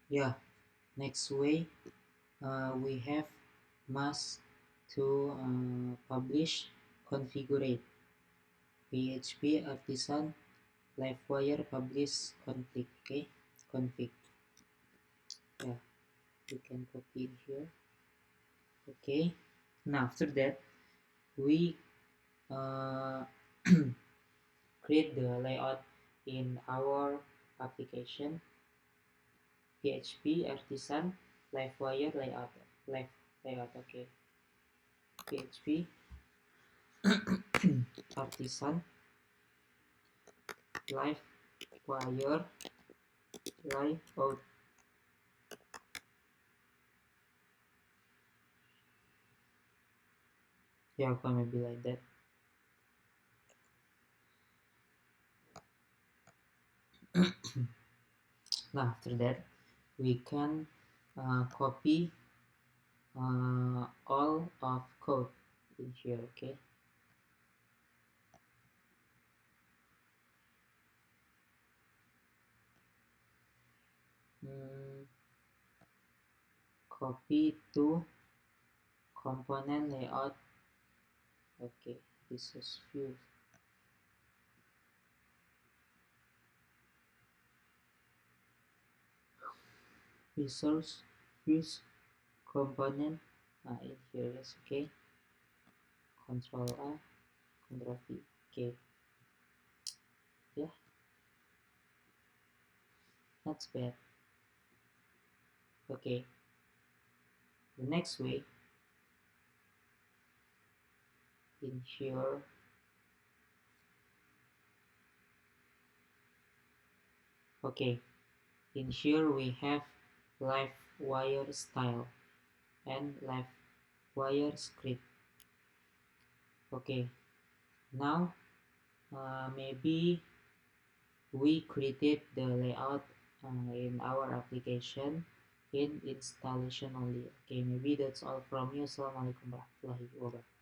Yeah, next way we have mask to publish configure PHP artisan livewire publish config. Okay, config. Yeah, we can copy it here. Okay, now after that we uh, create the layout in our application PHP artisan livewire layout live layout. Okay, PHP artisan livewire layout. Yeah, okay, maybe like that. Now after that we can copy all of code in here. Okay, mm, copy to component layout. Okay, this is view resource views component in here. Yes, okay, control A, control V. Okay, yeah, that's bad. Okay, the next way in here. Okay, in here we have live wire style and live wire script. Okay, now maybe we created the layout in our application in installation only. Okay, maybe that's all from you. Assalamualaikum warahmatullahi wabarakatuh.